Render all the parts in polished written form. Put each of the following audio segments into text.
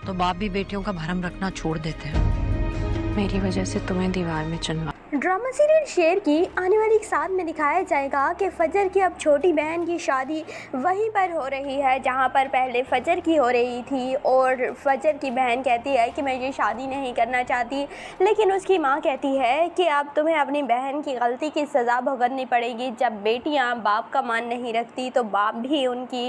तो बाप भी बेटियों का भरम रखना छोड़ देते हैं। मेरी वजह से तुम्हें दीवार में चुनवा। ड्रामा सीरियल शेर की आने वाली 7 में दिखाया जाएगा कि फजर की अब छोटी बहन की शादी वहीं पर हो रही है जहां पर पहले फजर की हो रही थी। और फजर की बहन कहती है कि मैं ये शादी नहीं करना चाहती, लेकिन उसकी मां कहती है कि अब तुम्हें अपनी बहन की गलती की सज़ा भुगतनी पड़ेगी। जब बेटियां बाप का मान नहीं रखती तो बाप भी उनकी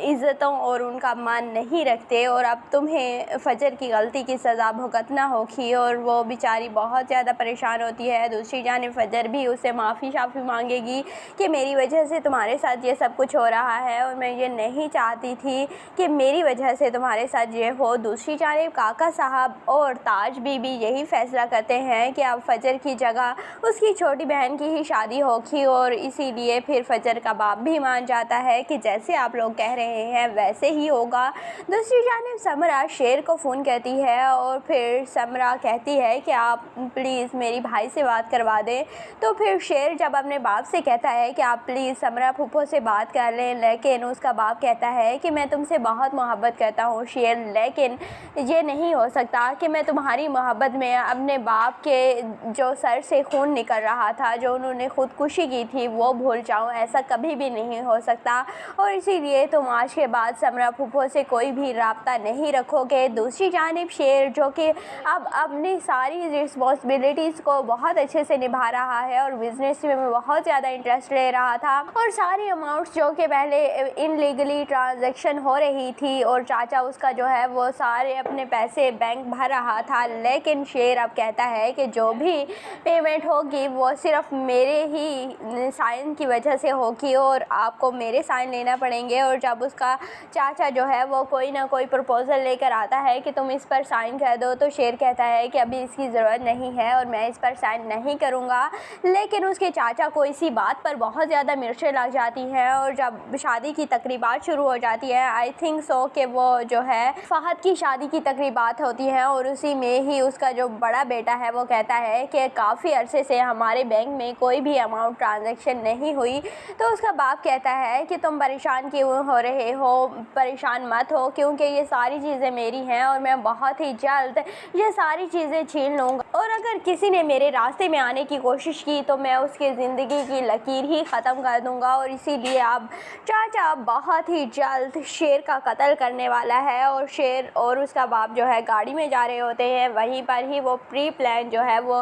इज़्ज़तों और उनका मान नहीं रखते, और अब तुम्हें फजर की गलती की सज़ा भुगतना होगी। और वो बेचारी बहुत ज़्यादा परेशान होती है। दूसरी जानिब फजर भी उससे माफ़ी मांगेगी कि मेरी वजह से तुम्हारे साथ ये सब कुछ हो रहा है और मैं ये नहीं चाहती थी कि मेरी वजह से तुम्हारे साथ ये हो। दूसरी जानिब काका साहब और ताज बीबी यही फैसला करते हैं कि अब फजर की जगह उसकी छोटी बहन की ही शादी होगी, और इसीलिए फिर फजर का बाप भी मान जाता है कि जैसे आप लोग कह रहे हैं वैसे ही होगा। दूसरी जानिब समरा शेर को फ़ोन करती है और फिर समरा कहती है कि आप प्लीज़ मेरी भाई से बात करवा दें। तो फिर शेर जब अपने बाप से कहता है कि आप प्लीज़ समरा फूफो से बात कर लें, लेकिन उसका बाप कहता है कि मैं तुमसे बहुत मोहब्बत करता हूँ शेर, लेकिन ये नहीं हो सकता कि मैं तुम्हारी मोहब्बत में अपने बाप के जो सर से खून निकल रहा था, जो उन्होंने खुदकुशी की थी, वो भूल जाऊँ। ऐसा कभी भी नहीं हो सकता, और इसीलिए तुम आज के बाद समरा फूफो से कोई भी राब्ता नहीं रखोगे। दूसरी जानिब शेर जो कि अब अपनी सारी रिस्पॉन्सिबिलिटीज़ को बहुत अच्छे से निभा रहा है और बिजनेस में बहुत ज़्यादा इंटरेस्ट ले रहा था, और सारी अमाउंट्स जो कि पहले इनलीगली ट्रांजैक्शन हो रही थी और चाचा उसका जो है वो सारे अपने पैसे बैंक भर रहा था, लेकिन शेर अब कहता है कि जो भी पेमेंट होगी वो सिर्फ मेरे ही साइन की वजह से होगी और आपको मेरे साइन लेना पड़ेंगे। और जब उसका चाचा जो है वो कोई ना कोई प्रपोज़ल लेकर आता है कि तुम इस पर साइन कर दो, तो शेर कहता है कि अभी इसकी ज़रूरत नहीं है और मैं इस पर साइन नहीं करूँगा। लेकिन उसके चाचा को इसी बात पर बहुत ज़्यादा मिर्चें लग जाती हैं, और जब शादी की तकरीबात शुरू हो जाती है, आई थिंक सो कि वो जो है फहद की शादी की तकरीबात होती हैं, और उसी में ही उसका जो बड़ा बेटा है वो कहता है कि काफ़ी अरसे से हमारे बैंक में कोई भी अमाउंट ट्रांजैक्शन नहीं हुई। तो उसका बाप कहता है कि तुम परेशान क्यों हो रहे हो, परेशान मत हो, क्योंकि ये सारी चीज़ें मेरी हैं और मैं बहुत ही जल्द ये सारी चीज़ें छीन लूँगा, और अगर किसी ने मेरे रास्ते में आने की कोशिश की तो मैं उसकी ज़िंदगी की लकीर ही ख़त्म कर दूँगा। और इसीलिए अब चाचा बहुत ही जल्द शेर का कत्ल करने वाला है, और शेर और उसका बाप जो है गाड़ी में जा रहे होते हैं। वहीं पर ही वो प्री प्लान जो है वो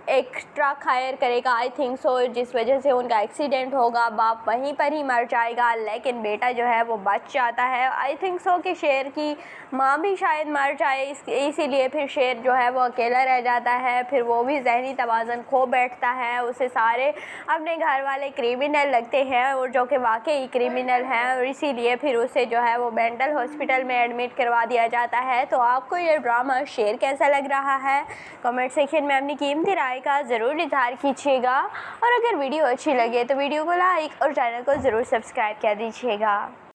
एक ट्रक हायर करेगा, आई थिंक सो, जिस वजह से उनका एक्सीडेंट होगा, बाप वहीं पर ही मर जाएगा, लेकिन बेटा जो है वो बच जाता है। आई थिंक सो कि शेर की माँ भी शायद मर जाए, इसीलिए फिर शेर जो है वो अकेला रह जाता है। फिर वो भी जहनी तवाज़ुन खो बैठता है, उसे सारे अपने घर वाले क्रिमिनल लगते हैं और जो कि वाकई क्रिमिनल हैं, और इसीलिए फिर उसे जो है वो मेंटल हॉस्पिटल में एडमिट करवा दिया जाता है। तो आपको ये ड्रामा शेर कैसा लग रहा है, कमेंट सेक्शन में अपनी कीमती राय का ज़रूर इज़हार कीजिएगा, और अगर वीडियो अच्छी लगे तो वीडियो को लाइक और चैनल को ज़रूर सब्सक्राइब कर दीजिएगा।